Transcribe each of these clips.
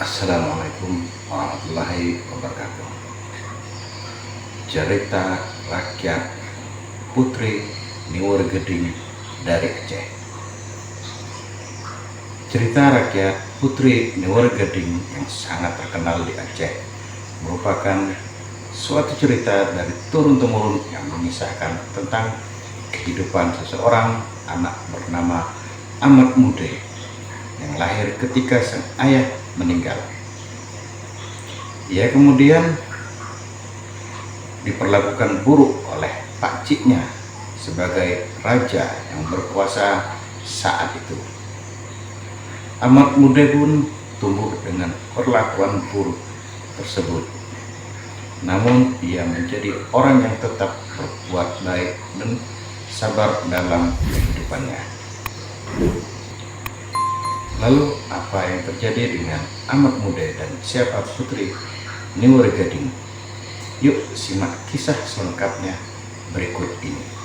Assalamualaikum warahmatullahi wabarakatuh. Cerita rakyat Putri Niwergeding dari Aceh. Cerita rakyat Putri Niwergeding yang sangat terkenal di Aceh merupakan suatu cerita dari turun-temurun yang mengisahkan tentang kehidupan seseorang anak bernama Ahmad Mude yang lahir ketika sang ayah meninggal. Ia kemudian diperlakukan buruk oleh pakciknya sebagai raja yang berkuasa saat itu. Ahmad Mude pun tumbuh dengan perlakuan buruk tersebut. Namun ia menjadi orang yang tetap berbuat baik dan sabar dalam kehidupannya. Lalu apa yang terjadi dengan Ahmad Mude dan siapa Putri Niwergeding? Yuk simak kisah selengkapnya berikut ini.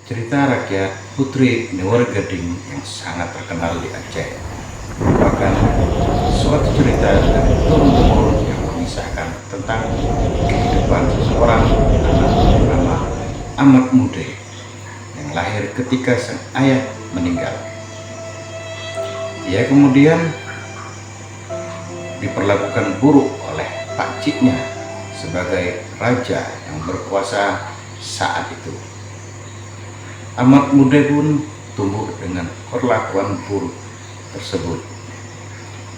Cerita rakyat Putri Niwergeding yang sangat terkenal di Aceh merupakan suatu cerita dari turun-temurun yang mengisahkan tentang kehidupan seseorang anak bernama Ahmad Mude yang lahir ketika sang ayah meninggal. Ia kemudian diperlakukan buruk oleh pakciknya sebagai raja yang berkuasa saat itu. Ahmad Mude pun tumbuh dengan perlakuan buruk tersebut.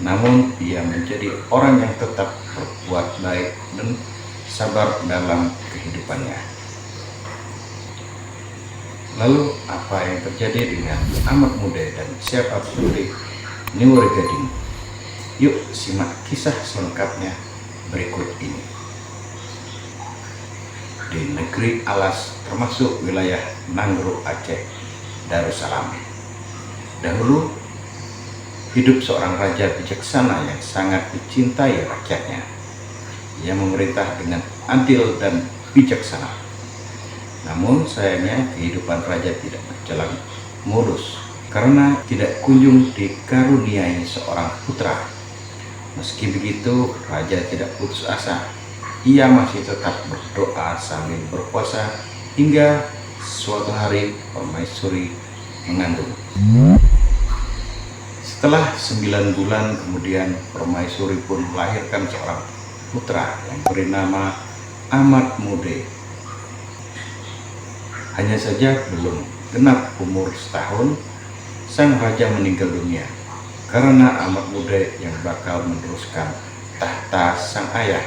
Namun ia menjadi orang yang tetap berbuat baik dan sabar dalam kehidupannya. Lalu apa yang terjadi dengan Ahmad Mude dan siapa Putri Niwergeding? Yuk simak kisah selengkapnya berikut ini. Di negeri Alas, termasuk wilayah Nanggro Aceh Darussalam, dahulu hidup seorang raja bijaksana yang sangat dicintai rakyatnya. Ia memerintah dengan adil dan bijaksana. Namun sayangnya kehidupan raja tidak berjalan mulus karena tidak kunjung dikaruniai seorang putra. Meski begitu, raja tidak putus asa. Ia masih tetap berdoa sambil berpuasa hingga suatu hari permaisuri mengandung. Setelah 9 bulan kemudian permaisuri pun melahirkan seorang putra yang beri nama Ahmad Mude. Hanya saja belum genap umur setahun, sang raja meninggal dunia karena Ahmad Mude yang bakal meneruskan tahta sang ayah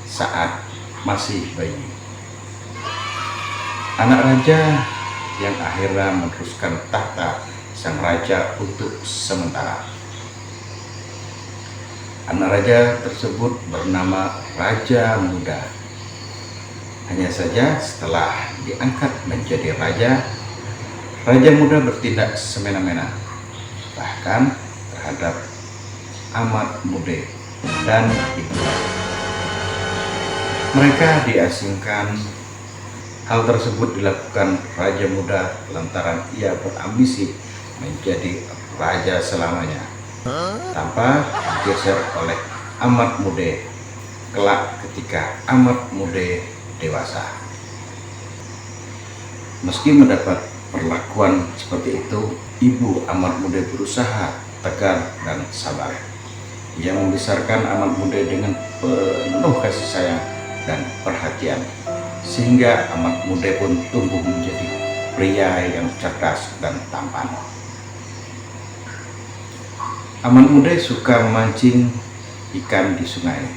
saat masih bayi. Anak raja yang akhirnya meneruskan tahta sang raja untuk sementara. Anak raja tersebut bernama Raja Muda. Hanya saja setelah diangkat menjadi raja, Raja Muda bertindak semena-mena, bahkan terhadap Ahmad Mude dan ibunya. Mereka diasingkan. Hal tersebut dilakukan Raja Muda lantaran ia berambisi menjadi raja selamanya tanpa digeser oleh Ahmad Mude kelak ketika Ahmad Mude dewasa. Meski mendapat perlakuan seperti itu, ibu Ahmad Mude berusaha tegar dan sabar. Ia membesarkan Ahmad Mude dengan penuh kasih sayang dan perhatian, sehingga Ahmad Mude pun tumbuh menjadi pria yang cerdas dan tampan. Ahmad Mude suka memancing ikan di sungai.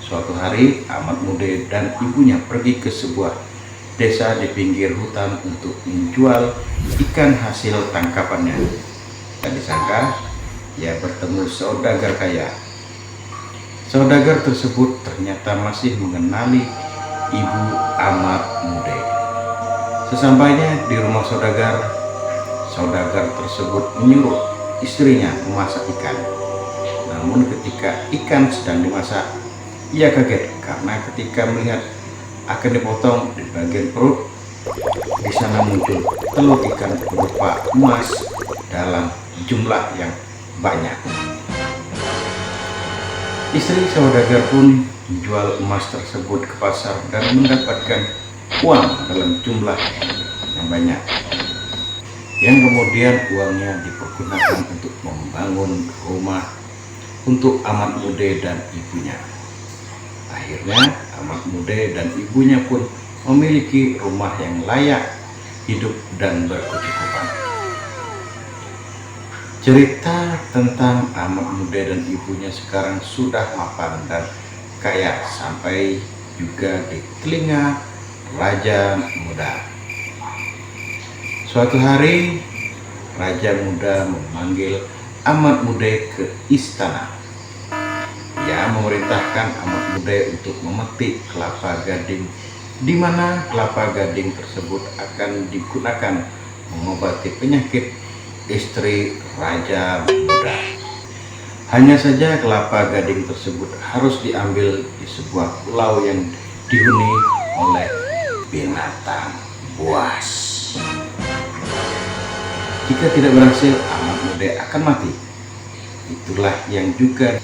Suatu hari Ahmad Mude dan ibunya pergi ke sebuah desa di pinggir hutan untuk menjual ikan hasil tangkapannya. Tak disangka ia bertemu saudagar kaya. Saudagar tersebut ternyata masih mengenali Ibu Ahmad Mude. Sesampainya di rumah saudagar, saudagar tersebut menyuruh istrinya memasak ikan. Namun ketika ikan sedang dimasak, ia kaget karena ketika melihat akan dipotong di bagian perut, di sana muncul telur ikan berupa emas dalam jumlah yang banyak. Istri saudagar pun menjual emas tersebut ke pasar dan mendapatkan uang dalam jumlah yang banyak, yang kemudian uangnya dipergunakan untuk membangun rumah untuk Ahmad Mude dan ibunya. Akhirnya Ahmad Mude dan ibunya pun memiliki rumah yang layak hidup dan berkecukupan. Cerita tentang Ahmad Mude dan ibunya sekarang sudah mapan dan kaya sampai juga di telinga Raja Muda. Suatu hari Raja Muda memanggil Ahmad Mude ke istana. Ia memerintahkan Ahmad Mude untuk memetik kelapa gading, di mana kelapa gading tersebut akan digunakan mengobati penyakit istri Raja Muda. Hanya saja kelapa gading tersebut harus diambil di sebuah pulau yang dihuni oleh binatang buas. Jika tidak berhasil, Ahmad Mude akan mati. Itulah yang juga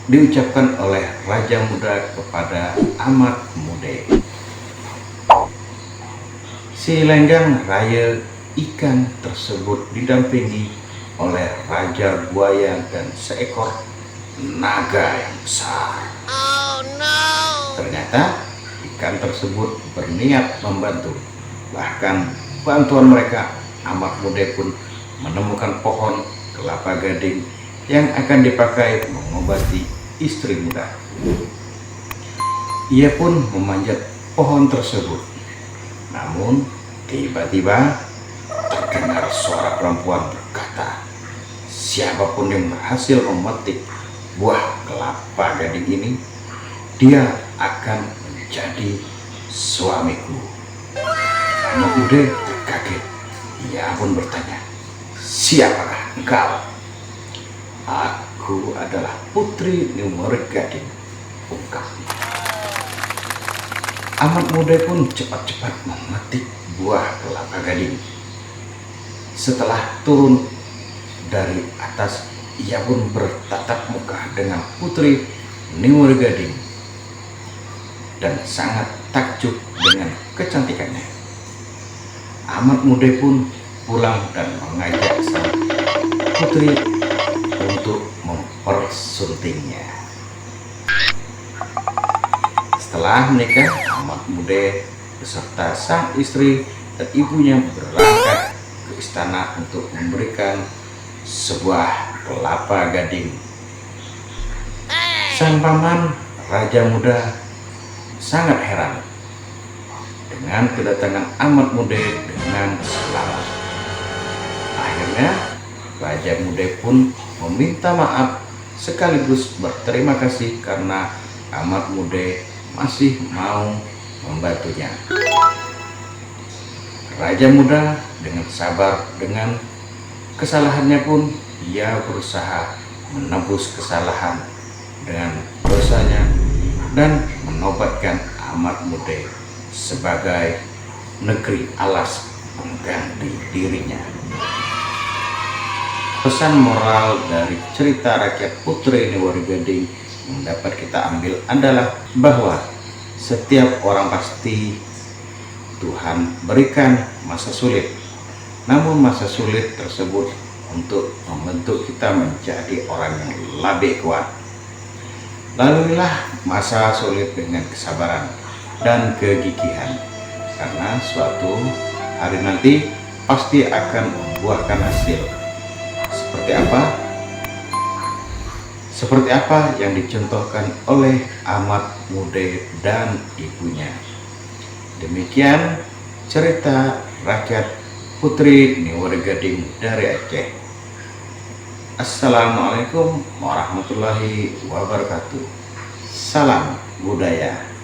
diucapkan oleh Raja Muda kepada Ahmad Mude. Si lenggang raya ikan tersebut didampingi oleh Raja Buaya dan seekor naga yang besar. Oh, no. Ternyata ikan tersebut berniat membantu. Bahkan bantuan mereka, Ahmad Mude pun menemukan pohon kelapa gading yang akan dipakai mengobati istri muda. Ia pun memanjat pohon tersebut. Namun tiba-tiba terdengar suara perempuan berkata, siapapun yang berhasil memetik buah kelapa gading ini, dia akan menjadi suamiku. Ahmad Mude terkaget. Ia pun bertanya, siapakah engkau? Aku adalah Putri Niumerik Gading, ungkapnya. Ahmad Mude pun cepat-cepat memetik buah kelapa gading. Setelah turun dari atas, ia pun bertatap muka dengan Putri Niumerik Gading dan sangat takjub dengan kecantikannya. Ahmad Mude pun pulang dan mengajak sang putri untuk mempersuntingnya. Setelah menikah, Ahmad Mude beserta sang istri dan ibunya berangkat ke istana untuk memberikan sebuah kelapa gading. Sang paman Raja Muda sangat heran dengan kedatangan Ahmad Mude dengan selamat. Akhirnya Raja Mude pun meminta maaf sekaligus berterima kasih karena Ahmad Mude masih mau membantunya. Raja Muda dengan sabar dengan kesalahannya pun ia berusaha menebus kesalahan dengan dosanya dan menobatkan Ahmad Mude sebagai negeri alas pengganti dirinya. Pesan moral dari cerita rakyat Putri Niumerik Gading yang dapat kita ambil adalah bahwa setiap orang pasti Tuhan berikan masa sulit, namun masa sulit tersebut untuk membentuk kita menjadi orang yang lebih kuat. Laluilah masa sulit dengan kesabaran dan kegigihan, karena suatu hari nanti pasti akan membuahkan hasil. Seperti apa yang dicontohkan oleh Ahmad Mude dan ibunya. Demikian cerita rakyat Putri Niumerik Gading dari Aceh. Assalamualaikum warahmatullahi wabarakatuh. Salam budaya.